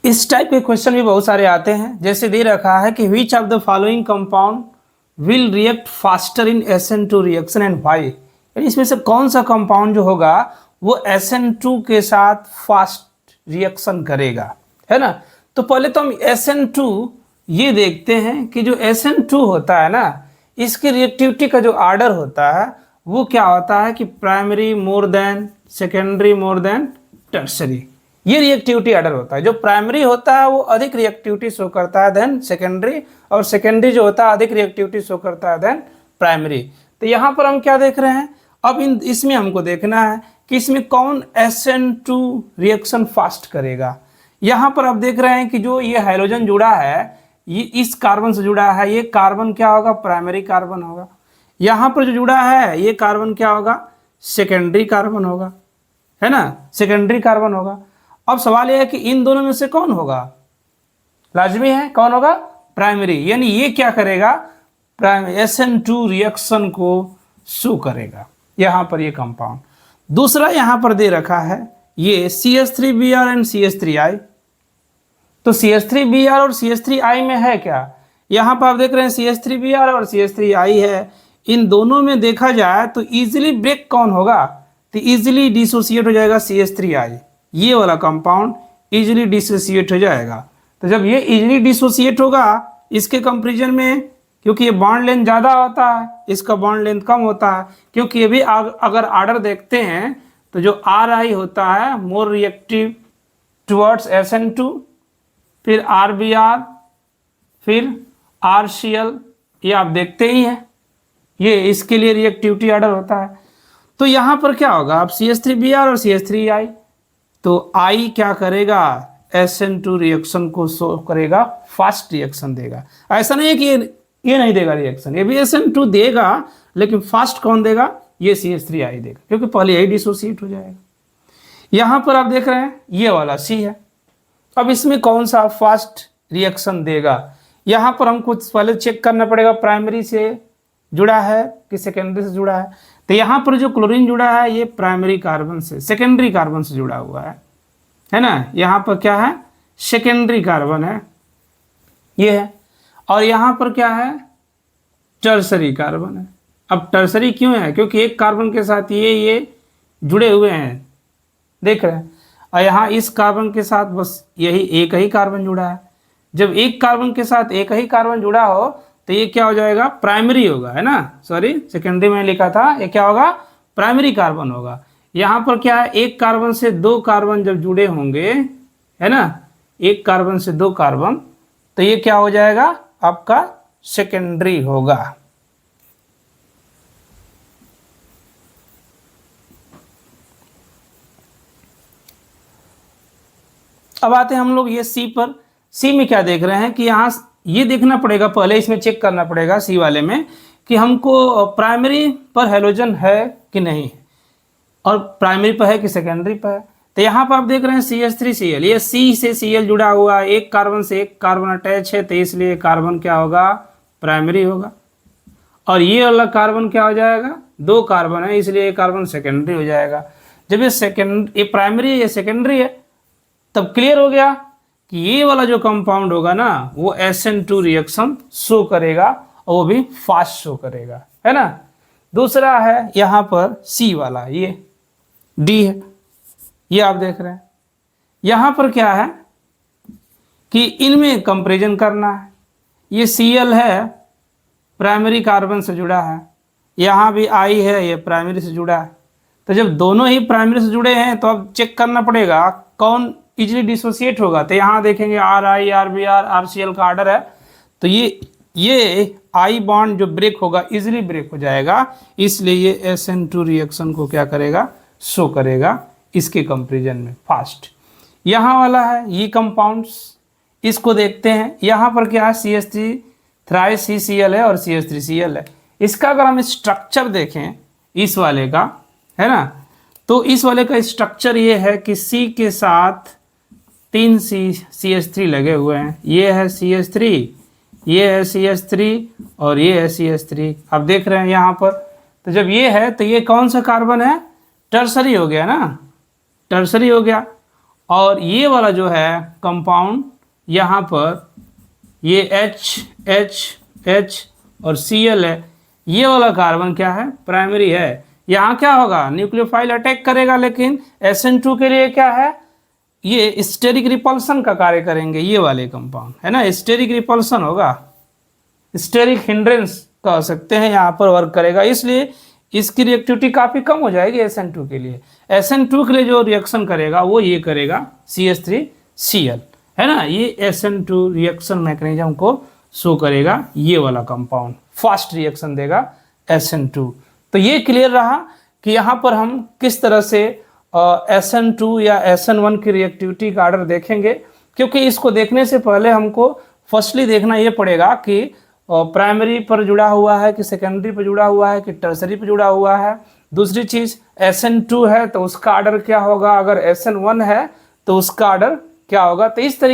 इस टाइप के क्वेश्चन भी बहुत सारे आते हैं। जैसे दे रखा है कि which of the following compound will react faster in SN2 reaction and why. यानी इसमें से कौन सा कंपाउंड जो होगा वो SN2 के साथ फास्ट रिएक्शन करेगा, है ना। तो पहले तो हम SN2 ये देखते हैं कि जो SN2 होता है ना, इसकी रिएक्टिविटी का जो आर्डर होता है वो क्या होता है कि primary more than secondary more than tertiary. ये रिएक्टिविटी आर्डर होता है। जो प्राइमरी होता है वो अधिक रिएक्टिविटी शो करता है देन सेकेंडरी, और सेकेंडरी जो होता है अधिक रिएक्टिविटी शो करता है देन प्राइमरी। तो यहाँ पर हम क्या देख रहे हैं, अब इसमें हमको देखना है कि इसमें कौन SN2 रिएक्शन फास्ट करेगा। यहाँ पर आप देख रहे हैं कि जो ये हाइड्रोजन जुड़ा है ये इस कार्बन से जुड़ा है, ये कार्बन क्या होगा, प्राइमरी कार्बन होगा। यहाँ पर जो जुड़ा है ये कार्बन क्या होगा, सेकेंडरी कार्बन होगा, है ना, सेकेंडरी कार्बन होगा। अब सवाल यह है कि इन दोनों में से कौन होगा, लाजमी है कौन होगा, प्राइमरी। यानी ये क्या करेगा, SN2 रिएक्शन को शो करेगा यहाँ पर ये कंपाउंड। दूसरा यहाँ पर दे रखा है ये CH3Br एंड CH3I। तो CH3Br और CH3I में है क्या, यहाँ पर आप देख रहे हैं CH3Br और CH3I है। इन दोनों में देखा जाए तो इजीली ब्रेक कौन होगा, तो इजीली डिसोसिएट हो जाएगा CH3I। ये वाला कंपाउंड इजीली डिसोसिएट हो जाएगा। तो जब ये इजीली डिसोसिएट होगा इसके कंपेरिजन में, क्योंकि ये बॉन्ड लेंथ ज़्यादा होता है इसका बॉन्ड लेंथ कम होता है, क्योंकि ये भी अगर आर्डर देखते हैं तो जो RI होता है मोर रिएक्टिव टुवर्ड्स SN2, फिर RBr, फिर RCl, ये आप देखते ही हैं, ये इसके लिए रिएक्टिविटी आर्डर होता है। तो यहाँ पर क्या होगा, अब CH3Br और CH3I, तो I क्या करेगा, SN2 रिएक्शन को शो करेगा, फास्ट रिएक्शन देगा। ऐसा नहीं है कि ये नहीं देगा रिएक्शन, ये भी SN2 देगा, लेकिन फास्ट कौन देगा, ये CH3I देगा, क्योंकि पहले यही डिसोसिएट हो जाएगा। यहाँ पर आप देख रहे हैं ये वाला C है। अब इसमें कौन सा फास्ट रिएक्शन देगा, यहाँ पर हमको पहले चेक करना पड़ेगा प्राइमरी से जुड़ा है कि सेकेंडरी से जुड़ा है। तो यहाँ पर जो क्लोरीन जुड़ा है ये प्राइमरी कार्बन से, सेकेंडरी कार्बन से जुड़ा हुआ है ना। यहाँ पर क्या है, सेकेंडरी कार्बन है ये है, और यहाँ पर क्या है, टर्सरी कार्बन है। अब टर्सरी क्यों है, क्योंकि एक कार्बन के साथ ये जुड़े हुए हैं, देख रहे हैं, और यहाँ इस कार्बन के साथ बस यही एक ही कार्बन जुड़ा है। जब एक कार्बन के साथ एक ही कार्बन जुड़ा हो तो ये क्या हो जाएगा, प्राइमरी होगा, है ना, सॉरी सेकेंडरी में लिखा था, ये क्या होगा, प्राइमरी कार्बन होगा। यहाँ पर क्या है, एक कार्बन से दो कार्बन जब जुड़े होंगे, है ना, एक कार्बन से दो कार्बन, तो ये क्या हो जाएगा आपका, सेकेंडरी होगा। अब आते हैं हम लोग ये C पर। C में क्या देख रहे हैं कि यहाँ ये देखना पड़ेगा, पहले इसमें चेक करना पड़ेगा C वाले में कि हमको प्राइमरी पर हैलोजन है कि नहीं, और प्राइमरी पर है कि सेकेंडरी पर है। तो यहाँ पर आप देख रहे हैं CH3Cl, ये C से Cl जुड़ा हुआ है, एक कार्बन से एक कार्बन अटैच है, तो इसलिए कार्बन क्या होगा, प्राइमरी होगा। और ये वाला कार्बन क्या हो जाएगा, दो कार्बन है, इसलिए ये कार्बन सेकेंडरी हो जाएगा। जब ये प्राइमरी है, ये सेकेंडरी है, तब क्लियर हो गया कि ये वाला जो कंपाउंड होगा ना वो SN2 रिएक्शन शो करेगा, और वो भी फास्ट शो करेगा, है ना। दूसरा है यहाँ पर C वाला, ये D है, ये आप देख रहे हैं। यहाँ पर क्या है कि इनमें कंपैरिजन करना है। ये Cl है, प्राइमरी कार्बन से जुड़ा है, यहाँ भी I है, ये प्राइमरी से जुड़ा है। तो जब दोनों ही प्राइमरी से जुड़े हैं तो अब चेक करना पड़ेगा कौन इजीली डिसोसिएट होगा। तो यहाँ देखेंगे RI, RBr, RCl का आर्डर है, तो ये I बॉन्ड जो ब्रेक होगा इजीली ब्रेक हो जाएगा, इसलिए ये SN2 रिएक्शन को क्या करेगा, शो करेगा इसके कंपैरिजन में फास्ट। यहाँ वाला है ये कंपाउंड्स, इसको देखते हैं। यहाँ पर क्या है, CH3 CCl है और CH3Cl है। इसका अगर हम स्ट्रक्चर देखें इस वाले का, है ना, तो इस वाले का स्ट्रक्चर ये है कि C के साथ 3 CH3 लगे हुए हैं, ये है CH3, ये है CH3 और ये है CH3, आप देख रहे हैं यहाँ पर। तो जब ये है तो ये कौन सा कार्बन है, टर्सरी हो गया ना, टर्सरी हो गया। और ये वाला जो है कंपाउंड यहाँ पर ये H और Cl है, ये वाला कार्बन क्या है, प्राइमरी है। यहाँ क्या होगा, न्यूक्लियोफाइल अटैक करेगा, लेकिन SN2 के लिए क्या है, ये स्टेरिक रिपल्सन का कार्य करेंगे, ये वाले कंपाउंड है ना, स्टेरिक रिपल्सन होगा, स्टेरिक हिंड्रेंस कह सकते हैं, यहाँ पर वर्क करेगा, इसलिए इसकी रिएक्टिविटी काफ़ी कम हो जाएगी SN2 के लिए। SN2 के लिए जो रिएक्शन करेगा वो ये करेगा CH3Cl, है ना, ये SN2 रिएक्शन मैकेनिज्म को शो करेगा, ये वाला कंपाउंड फास्ट रिएक्शन देगा SN2। तो ये क्लियर रहा कि यहाँ पर हम किस तरह से SN2 या SN1 की रिएक्टिविटी का आर्डर देखेंगे, क्योंकि इसको देखने से पहले हमको फर्स्टली देखना ये पड़ेगा कि प्राइमरी पर जुड़ा हुआ है कि सेकेंडरी पर जुड़ा हुआ है कि टर्सरी पर जुड़ा हुआ है। दूसरी चीज़ SN2 है तो उसका आर्डर क्या होगा, अगर SN1 है तो उसका आर्डर क्या होगा। तो इस तरीके